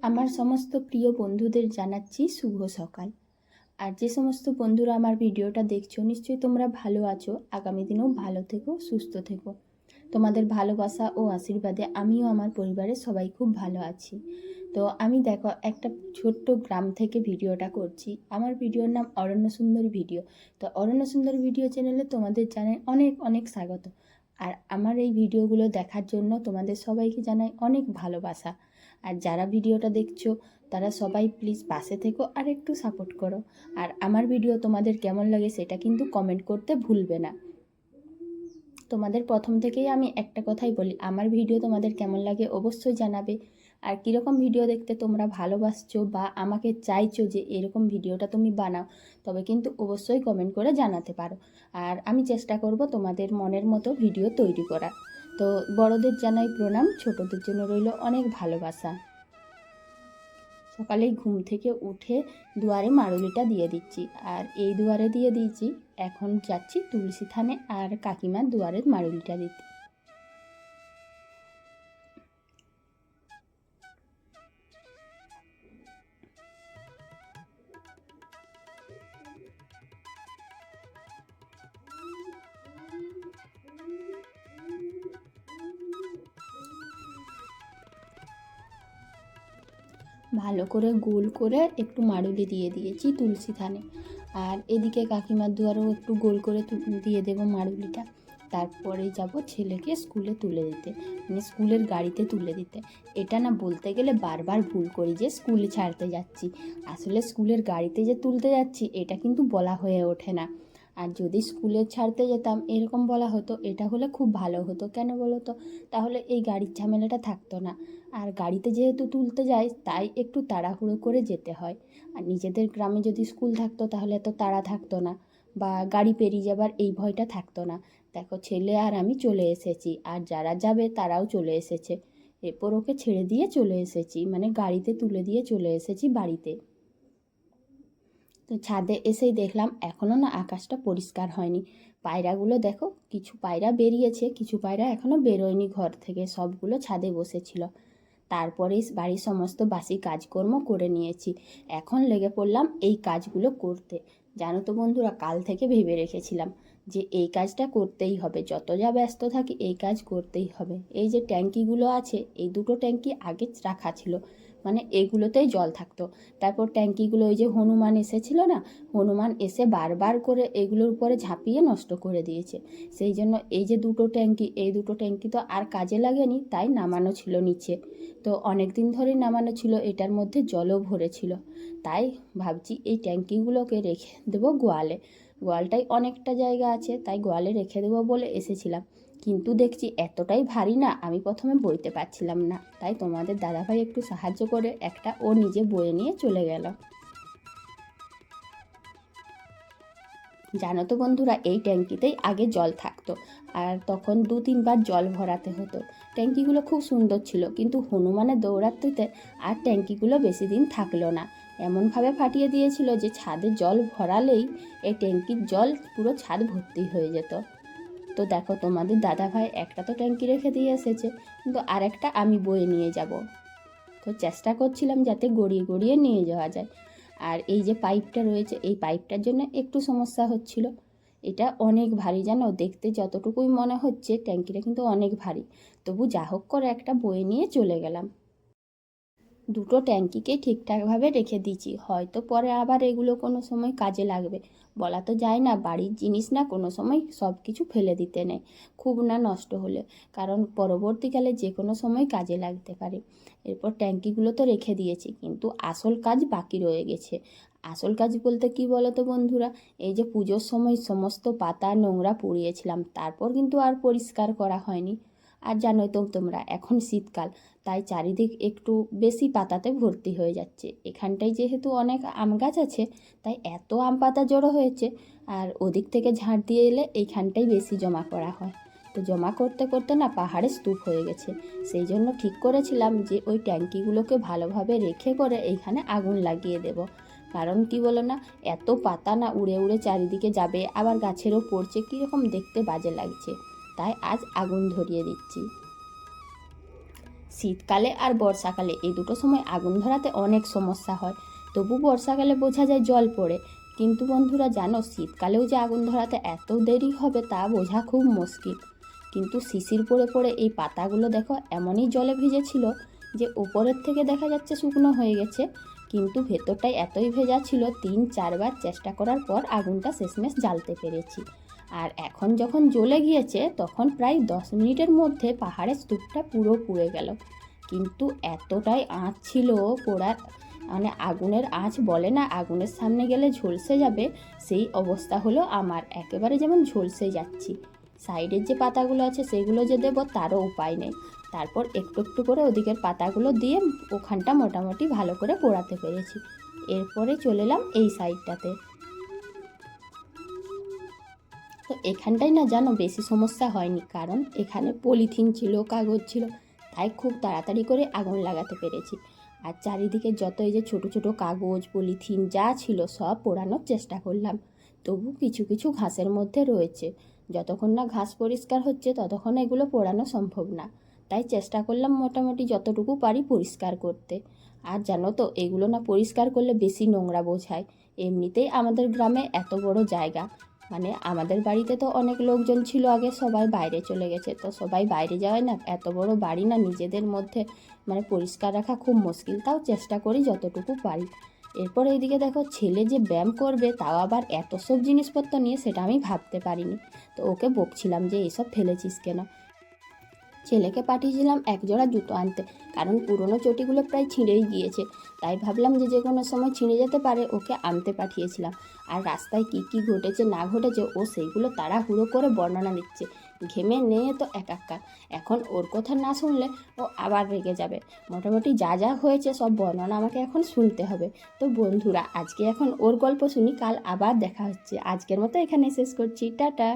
আমার সমস্ত প্রিয় বন্ধুদের জানাচ্ছি শুভ সকাল। আর যে সমস্ত বন্ধুরা আমার ভিডিওটা দেখছো নিশ্চয়ই তোমরা ভালো আছো। আগামী দিনেও ভালো থেকো, সুস্থ থেকো। তোমাদের ভালোবাসা ও আশীর্বাদে আমিও আমার পরিবারের সবাই খুব ভালো আছি। তো আমি দেখো একটা ছোট্ট গ্রাম থেকে ভিডিওটা করছি। আমার ভিডিওর নাম অরণ্য সুন্দরী ভিডিও। তো অরণ্য সুন্দরী ভিডিও চ্যানেলে তোমাদের জানাই অনেক অনেক স্বাগত। আর আমার এই ভিডিওগুলো দেখার জন্য তোমাদের সবাইকে জানাই অনেক ভালোবাসা। আর যারা ভিডিওটা দেখছো তারা সবাই প্লিজ পাশে থেকো আর একটু সাপোর্ট করো। আর আমার ভিডিও তোমাদের কেমন লাগে সেটা কিন্তু কমেন্ট করতে ভুলবে না। তোমাদের প্রথম থেকেই আমি একটা কথাই বলি, আমার ভিডিও তোমাদের কেমন লাগে অবশ্যই জানাবে। আর কীরকম ভিডিও দেখতে তোমরা ভালোবাসছো বা আমাকে চাইছো যে এরকম ভিডিওটা তুমি বানাও, তবে কিন্তু অবশ্যই কমেন্ট করে জানাতে পারো। আর আমি চেষ্টা করব তোমাদের মনের মতো ভিডিও তৈরি করার। তো বড়দের জানাই প্রণাম, ছোটদের জন্য রইল অনেক ভালোবাসা। সকালেই ঘুম থেকে উঠে দুয়ারে মাড়ুলিটা দিয়ে দিচ্ছি। আর এই দুয়ারে দিয়ে দিয়েছি, এখন যাচ্ছি তুলসী থানে আর কাকিমার দুয়ারে মাড়ুলিটা দিতে। ভালো করে গোল করে একটু মাড়ুলি দিয়ে দিয়েছি তুলসী থানে। আর এদিকে কাকিমার দুয়ারেও একটু গোল করে দিয়ে দেবো মাড়ুলিটা। তারপরে যাব ছেলেকে স্কুলে তুলে দিতে, মানে স্কুলের গাড়িতে তুলে দিতে। এটা না বলতে গেলে বারবার ভুল করি যে স্কুলে ছাড়তে যাচ্ছি, আসলে স্কুলের গাড়িতে যে তুলতে যাচ্ছি এটা কিন্তু বলা হয়ে ওঠে না। আর যদি স্কুলে ছাড়তে যেতাম এরকম বলা হতো, এটা হলে খুব ভালো হতো। কেন বলো তো? তাহলে এই গাড়ির ঝামেলাটা থাকতো না। আর গাড়িতে যেহেতু তুলতে যাই তাই একটু তাড়াহুড়ো করে যেতে হয়। আর নিজেদের গ্রামে যদি স্কুল থাকতো তাহলে এত তাড়া থাকতো না, বা গাড়ি পেরিয়ে যাবার এই ভয়টা থাকতো না। দেখো ছেলে আর আমি চলে এসেছি, আর যারা যাবে তারাও চলে এসেছে। এরপর ওকে ছেড়ে দিয়ে চলে এসেছি, মানে গাড়িতে তুলে দিয়ে চলে এসেছি বাড়িতে। তো ছাদে এসেই দেখলাম এখনও না আকাশটা পরিষ্কার হয়নি। পায়রাগুলো দেখো, কিছু পায়রা বেরিয়েছে, কিছু পায়রা এখনও বেরোয়নি ঘর থেকে, সবগুলো ছাদে বসেছিল। তারপরেই বাড়ির সমস্ত বাসি কাজকর্ম করে নিয়েছি। এখন লেগে পড়লাম এই কাজগুলো করতে। জানো তো বন্ধুরা, কাল থেকে ভেবে রেখেছিলাম যে এই কাজটা করতেই হবে, যত যা ব্যস্ত থাকি এই কাজ করতেই হবে। এই যে ট্যাঙ্কিগুলো আছে, এই দুটো ট্যাঙ্কি আগে রাখা ছিল, মানে এগুলোতেই জল থাকতো। তারপর ট্যাঙ্কিগুলো ওই যে হনুমান এসেছিল না, হনুমান এসে বারবার করে এগুলোর উপরে ঝাঁপিয়ে নষ্ট করে দিয়েছে। সেই জন্য এই যে দুটো ট্যাঙ্কি, এই দুটো ট্যাঙ্কি তো আর কাজে লাগেনি, তাই নামানো ছিল নিচে। তো অনেক দিন ধরে নামানো ছিল, এটার মধ্যে জলও ভরেছিল। তাই ভাবছি এই ট্যাঙ্কিগুলোকে রেখে দেবো গোয়ালে। গোয়ালটাই অনেকটা জায়গা আছে, তাই গোয়ালে রেখে দেবো বলে এসেছিলাম। কিন্তু দেখছি এতটাই ভারী না, আমি প্রথমে বইতে পারছিলাম না, তাই তোমাদের দাদাভাই একটু সাহায্য করে একটা ও নিজে বয়ে নিয়ে চলে গেল। জানো তো বন্ধুরা, এই ট্যাঙ্কিতেই আগে জল থাকতো, আর তখন 2-3 বার জল ভরাতে হতো। ট্যাঙ্কিগুলো খুব সুন্দর ছিল, কিন্তু হনুমানের দৌড়াতে আর ট্যাঙ্কিগুলো বেশি দিন থাকলো না। এমনভাবে ফাটিয়ে দিয়েছিল যে ছাদে জল ভরালেই এই ট্যাঙ্কির জল পুরো ছাদ ভর্তি হয়ে যেত। তো দেখো তোমাদের দাদাভাই একটা তো ট্যাঙ্কি রেখে দিয়ে এসেছে, কিন্তু আরেকটা আমি বয়ে নিয়ে যাব। তো চেষ্টা করছিলাম যাতে গড়িয়ে গড়িয়ে নিয়ে যাওয়া যায়। আর এই যে পাইপটা রয়েছে, এই পাইপটার জন্য একটু সমস্যা হচ্ছিল। এটা অনেক ভারী, জানো, দেখতে যতটুকুই মনে হচ্ছে ট্যাঙ্কিটা কিন্তু অনেক ভারী। তবু যা হোক করে একটা বয়ে নিয়ে চলে গেলাম। দুটো ট্যাঙ্কিকে ঠিকঠাকভাবে রেখে দিয়েছি, হয়তো পরে আবার এগুলো কোনো সময় কাজে লাগবে। বলা তো যায় না, বাড়ির জিনিস না কোনো সময় সব কিছু ফেলে দিতে নেই, খুব না নষ্ট হলে, কারণ পরবর্তীকালে যে কোনো সময় কাজে লাগতে পারে। এরপর ট্যাঙ্কিগুলো তো রেখে দিয়েছি, কিন্তু আসল কাজ বাকি রয়ে গেছে। আসল কাজ বলতে কি বলো তো বন্ধুরা, এই যে পুজোর সময় সমস্ত পাতা নোংরা পুড়িয়েছিলাম, তারপর কিন্তু আর পরিষ্কার করা হয়নি। আর জানোই তো তোমরা, এখন শীতকাল, তাই চারিদিক একটু বেশি পাতাতে ভর্তি হয়ে যাচ্ছে। এখানটায় যেহেতু অনেক আম গাছ আছে, তাই এত আম পাতা জড়ো হয়েছে। আর ওদিক থেকে ঝাড় দিয়ে এলে এইখানটাই বেশি জমা করা হয়। তো জমা করতে করতে না পাহাড়ে স্তূপ হয়ে গেছে। সেই জন্য ঠিক করেছিলাম যে ওই ট্যাঙ্কিগুলোকে ভালোভাবে রেখে করে এইখানে আগুন লাগিয়ে দেব। কারণ কি বলো না, এত পাতা না উড়ে উড়ে চারিদিকে যাবে, আবার গাছেরও পড়ছে, কীরকম দেখতে বাজে লাগছে। তাই আজ আগুন ধরিয়ে দিচ্ছি। শীতকালে আর বর্ষাকালে এই দুটো সময় আগুন ধরাতে অনেক সমস্যা হয়। তবু বর্ষাকালে বোঝা যায় জল পড়ে, কিন্তু বন্ধুরা জানো শীতকালেও যে আগুন ধরাতে এত দেরি হবে তা বোঝা খুব মুশকিল। কিন্তু শিশির পড়ে পড়ে এই পাতাগুলো দেখো এমনই জলে ভিজেছিল যে ওপরের থেকে দেখা যাচ্ছে শুকনো হয়ে গেছে, কিন্তু ভেতরটাই এতই ভেজা ছিল 3-4 বার চেষ্টা করার পর আগুনটা শেষমেশ জ্বালতে পেরেছি। আর এখন যখন জ্বলে গিয়েছে তখন প্রায় 10 মিনিটের মধ্যে পাহাড়ের স্তূপটা পুরো পুড়ে গেল। কিন্তু এতটাই আঁচ ছিল পোড়ার, মানে আগুনের আঁচ বলে না আগুনের সামনে গেলে ঝলসে যাবে, সেই অবস্থা হলো আমার, একেবারে যেমন ঝলসে যাচ্ছি। সাইডের যে পাতাগুলো আছে সেগুলো যে দেবো তারও উপায় নেই। তারপর একটু একটু করে ওদিকের পাতাগুলো দিয়ে ওখানটা মোটামুটি ভালো করে পোড়াতে পেরেছি। এরপরে চলে এলাম এই সাইডটাতে। তো এখানটাই না জানো বেশি সমস্যা হয়নি, কারণ এখানে পলিথিন ছিল, কাগজ ছিল, তাই খুব তাড়াতাড়ি করে আগুন লাগাতে পেরেছি। আর চারিদিকে যত এই যে ছোটো ছোটো কাগজ পলিথিন যা ছিল সব পোড়ানোর চেষ্টা করলাম, তবু কিছু কিছু ঘাসের মধ্যে রয়েছে। যতক্ষণ না ঘাস পরিষ্কার হচ্ছে ততক্ষণ এগুলো পোড়ানো সম্ভব না, তাই চেষ্টা করলাম মোটামুটি যতটুকু পারি পরিষ্কার করতে। আর জানো তো এগুলো না পরিষ্কার করলে বেশি নোংরা বোঝায়। এমনিতেই আমাদের গ্রামে এত বড় জায়গা, মানে আমাদের বাড়িতে তো অনেক লোকজন ছিল আগে, সবাই বাইরে চলে গেছে, তো সবাই বাইরে যাওয়ায় না এত বড় বাড়ি না নিজেদের মধ্যে মানে পরিষ্কার রাখা খুব মুশকিল, তাও চেষ্টা করি যতটুকু পারি। এরপর এইদিকে দেখো ছেলে যে ব্যায়াম করবে তাও আবার এত সব জিনিসপত্র নিয়ে, সেটা আমি ভাবতে পারিনি। তো ওকে বকছিলাম যে এসব ফেলেছিস কেন। ছেলেকে পাঠিয়েছিলাম এক জোড়া জুতো আনতে, কারণ পুরনো চটিগুলো প্রায় ছিঁড়েই গিয়েছে, তাই ভাবলাম যে যে কোনো সময় ছিঁড়ে যেতে পারে, ওকে আনতে পাঠিয়েছিলাম। আর রাস্তায় কী কী ঘটেছে না ঘটেছে ও সেইগুলো তাড়াহুড়ো করে বর্ণনা দিচ্ছে, ঘেমে নিয়ে তো একাকার। এখন ওর কথা না শুনলে ও আবার রেগে যাবে। মোটামুটি যা যা হয়েছে সব বর্ণনা আমাকে এখন শুনতে হবে। তো বন্ধুরা আজকে এখন ওর গল্প শুনি, কাল আবার দেখা হচ্ছে। আজকের মতো এখানেই শেষ করছি, টাটা।